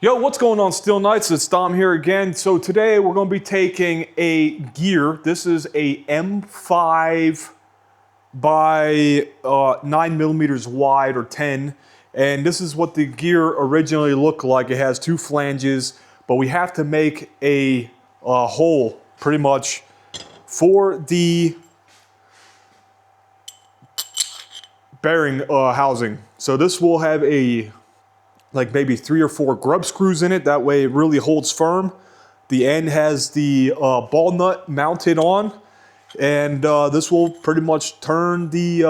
Yo, what's going on, Steel Knights? It's Dom here again. So today we're going to be taking a gear. This is a M5 by 9 millimeters wide or 10. And this is what the gear originally looked like. It has two flanges, but we have to make a hole pretty much for the bearing housing. So this will have like maybe 3 or 4 grub screws in it. That way it really holds firm. The end has the ball nut mounted on, and this will pretty much turn the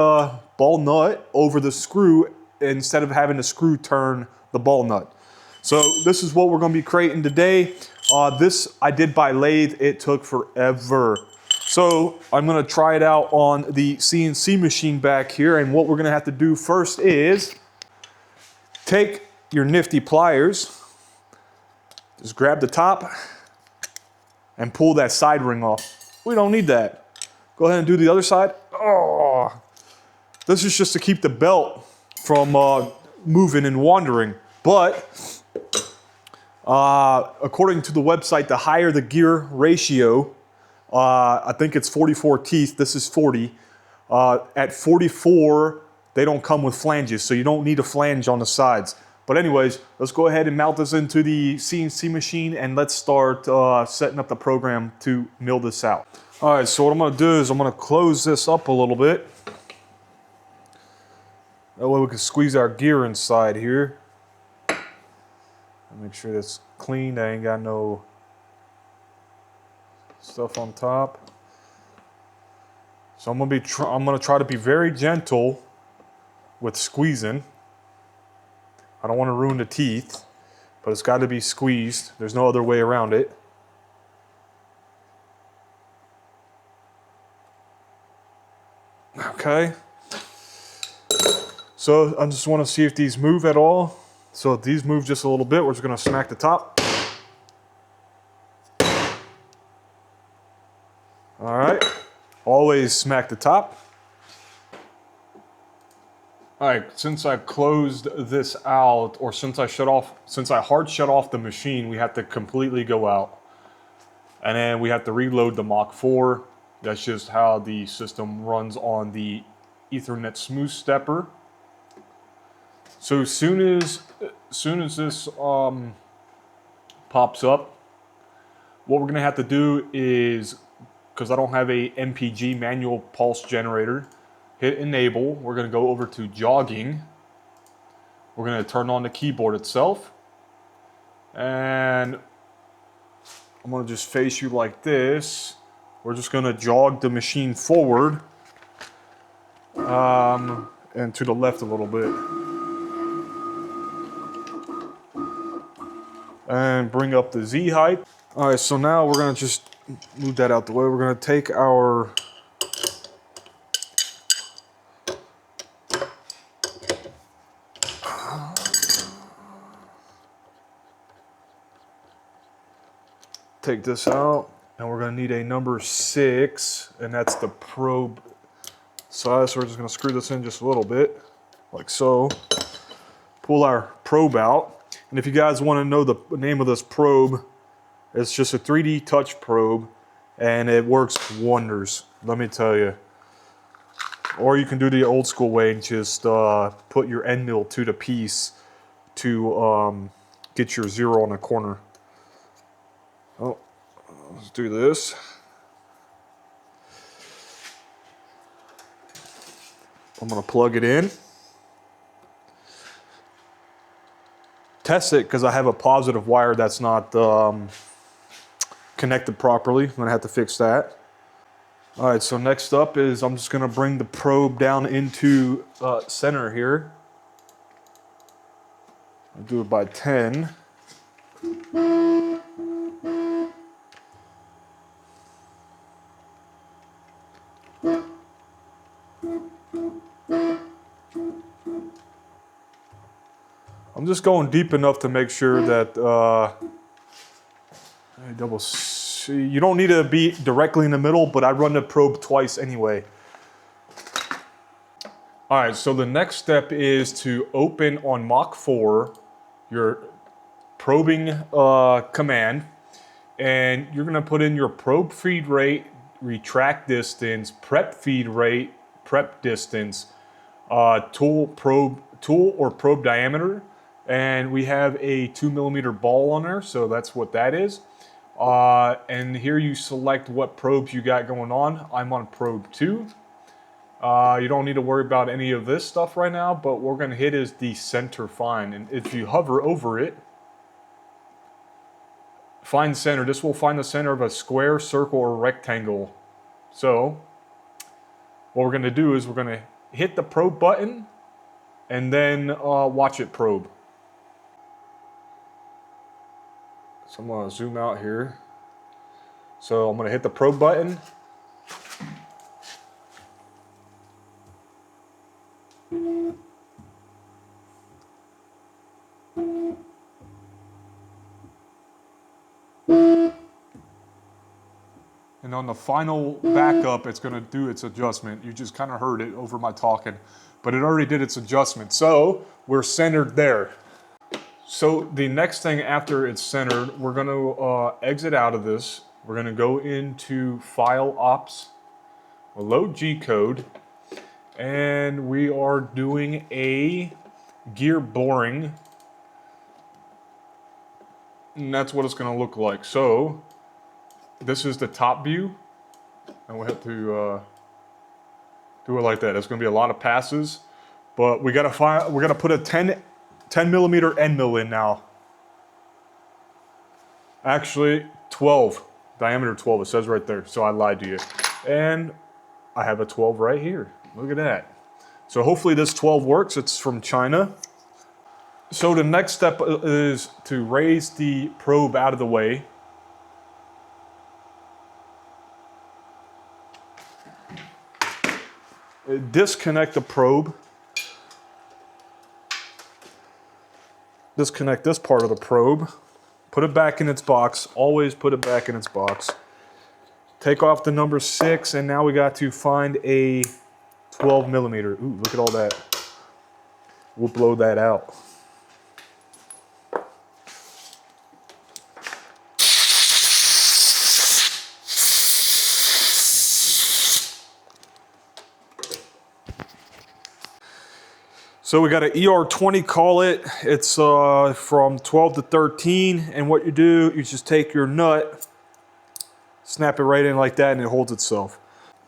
ball nut over the screw instead of having the screw turn the ball nut. So this is what we're going to be creating today. This I did by lathe. It took forever. So I'm going to try it out on the CNC machine back here, and what we're going to have to do first is take your nifty pliers, just grab the top and pull that side ring off. We don't need that. Go ahead and do the other side. Oh, this is just to keep the belt from moving and wandering. But according to the website, the higher the gear ratio, I think it's 44 teeth. This is 40. At 44, they don't come with flanges, so you don't need a flange on the sides. But anyways, let's go ahead and mount this into the CNC machine, and let's start setting up the program to mill this out. All right, so what I'm gonna do is I'm gonna close this up a little bit. That way we can squeeze our gear inside here. Make sure that's clean, I ain't got no stuff on top. So I'm gonna try to be very gentle with squeezing. I don't want to ruin the teeth, but it's got to be squeezed. There's no other way around it. Okay. So I just want to see if these move at all. So if these move just a little bit, we're just going to smack the top. All right. Always smack the top. All right, since I closed this out, or since I hard shut off the machine, we have to completely go out. And then we have to reload the Mach 4. That's just how the system runs on the Ethernet smooth stepper. So as soon as this pops up, what we're gonna have to do is, because I don't have a MPG manual pulse generator, hit enable. We're going to go over to jogging. We're going to turn on the keyboard itself. And I'm going to just face you like this. We're just going to jog the machine forward and to the left a little bit. And bring up the Z height. All right, so now we're going to just move that out the way. We're going to take our take this out, and we're going to need a number 6, and that's the probe size. So we're just going to screw this in just a little bit, like so. Pull our probe out, and if you guys want to know the name of this probe, it's just a 3D touch probe, and it works wonders, let me tell you. Or you can do the old school way and just put your end mill to the piece to get your 0 on the corner. Oh, let's do this. I'm going to plug it in. Test it, because I have a positive wire that's not connected properly. I'm going to have to fix that. All right, so next up is I'm just going to bring the probe down into center here. I'll do it by 10. I'm just going deep enough to make sure that you don't need to be directly in the middle, but I run the probe twice anyway. All right, so the next step is to open on Mach 4 your probing command, and you're gonna put in your probe feed rate, retract distance, prep feed rate, prep distance, tool or probe diameter, and we have a 2mm ball on there, so that's what that is. And here you select what probes you got going on. I'm on probe 2. You don't need to worry about any of this stuff right now, but what we're going to hit is the center find. And if you hover over it, find center. This will find the center of a square, circle, or rectangle. So what we're going to do is we're going to hit the probe button and then watch it probe. So I'm going to zoom out here. So I'm going to hit the probe button. And on the final backup, it's going to do its adjustment. You just kind of heard it over my talking, but it already did its adjustment. So we're centered there. So the next thing after it's centered, we're going to exit out of this. We're going to go into File Ops, load G-code, and we are doing a gear boring. And that's what it's going to look like. So this is the top view, and we have to do it like that. It's going to be a lot of passes, but we got to put a 10mm end mill in now. Actually, 12, diameter 12. It says right there, so I lied to you. And I have a 12 right here. Look at that. So hopefully this 12 works. It's from China. So the next step is to raise the probe out of the way. Disconnect the probe. Disconnect this part of the probe. Put it back in its box. Always put it back in its box. Take off the number 6, and now we got to find a 12mm. Ooh, look at all that. We'll blow that out. So we got an ER20, call it. It's from 12 to 13, and what you do, you just take your nut, snap it right in like that, and it holds itself.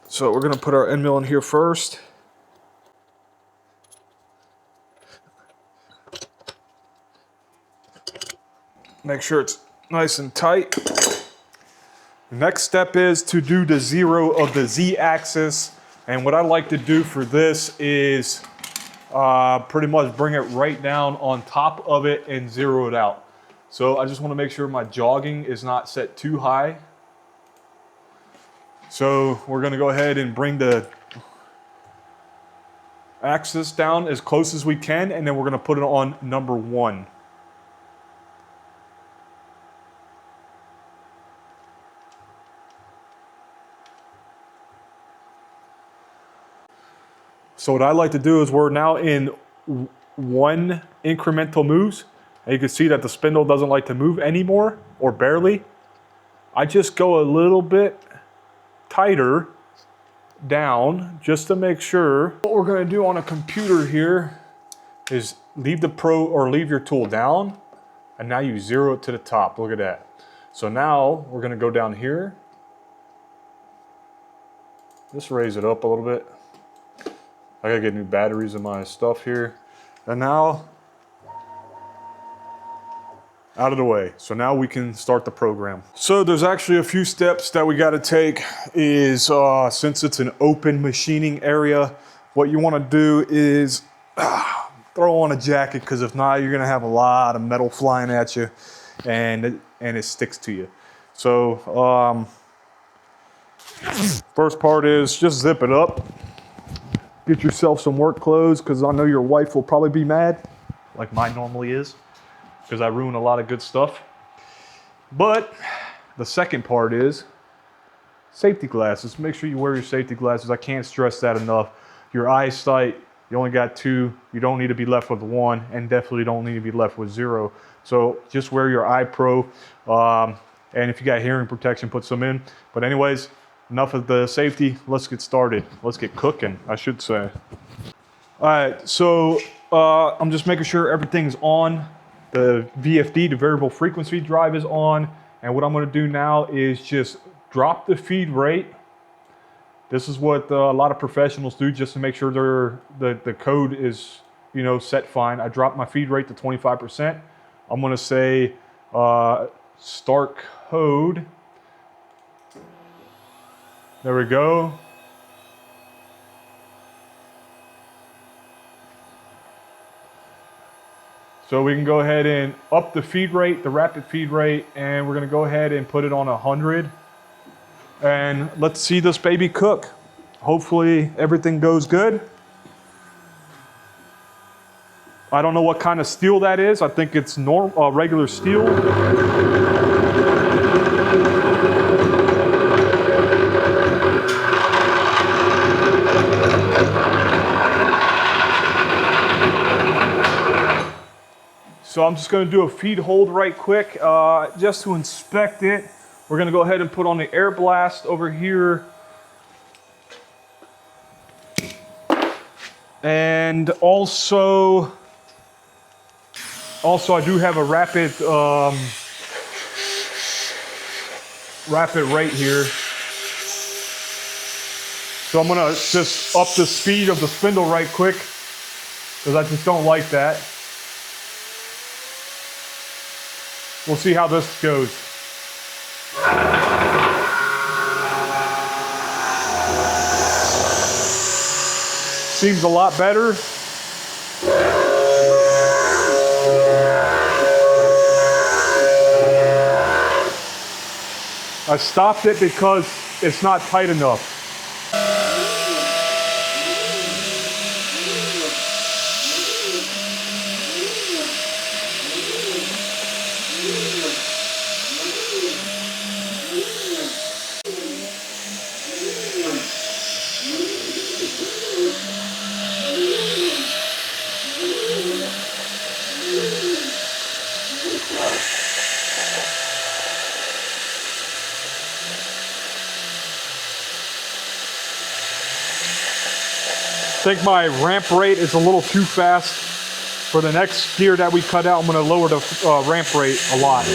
So we're gonna put our end mill in here first. Make sure it's nice and tight. The next step is to do the 0 of the Z-axis, and what I like to do for this is pretty much bring it right down on top of it and zero it out. So I just want to make sure my jogging is not set too high. So we're going to go ahead and bring the axis down as close as we can, and then we're going to put it on number 1. So what I like to do is we're now in 1 incremental moves. And you can see that the spindle doesn't like to move anymore, or barely. I just go a little bit tighter down just to make sure. What we're going to do on a computer here is leave your tool down, and now you zero it to the top. Look at that. So now we're going to go down here. Just raise it up a little bit. I gotta get new batteries in my stuff here. And now, out of the way. So now we can start the program. So there's actually a few steps that we gotta take is, since it's an open machining area, what you wanna do is throw on a jacket, because if not, you're gonna have a lot of metal flying at you and it sticks to you. So, first part is just zip it up. Get yourself some work clothes, because I know your wife will probably be mad, like mine normally is, because I ruin a lot of good stuff. But the second part is safety glasses. Make sure you wear your safety glasses. I can't stress that enough. Your eyesight You only got 2. You don't need to be left with 1, and definitely don't need to be left with 0. So just wear your eye pro, and if you got hearing protection, put some in. But anyways, enough of the safety. Let's get started. Let's get cooking, I should say. All right, so I'm just making sure everything's on. The VFD, the variable frequency drive, is on. And what I'm going to do now is just drop the feed rate. This is what a lot of professionals do just to make sure the code is, you know, set fine. I dropped my feed rate to 25%. I'm going to say start code. There we go. So we can go ahead and up the feed rate, the rapid feed rate, and we're going to go ahead and put it on 100. And let's see this baby cook. Hopefully everything goes good. I don't know what kind of steel that is. I think it's regular steel. So I'm just going to do a feed hold right quick just to inspect it. We're going to go ahead and put on the air blast over here. And also I do have a rapid rate here. So I'm gonna just up the speed of the spindle right quick because I just don't like that. We'll see how this goes. Seems a lot better. I stopped it because it's not tight enough. I think my ramp rate is a little too fast. For the next gear that we cut out, I'm going to lower the ramp rate a lot.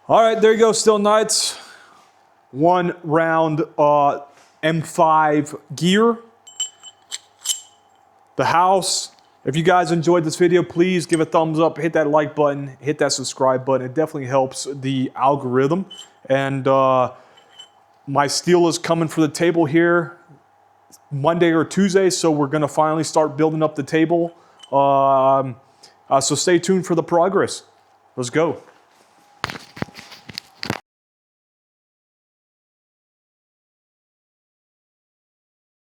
All right, there you go, SteelKnights. 1 round M5 gear. The house. If you guys enjoyed this video, please give a thumbs up, hit that like button, hit that subscribe button. It definitely helps the algorithm. And my steel is coming for the table here Monday or Tuesday, so we're gonna finally start building up the table. So stay tuned for the progress. Let's go.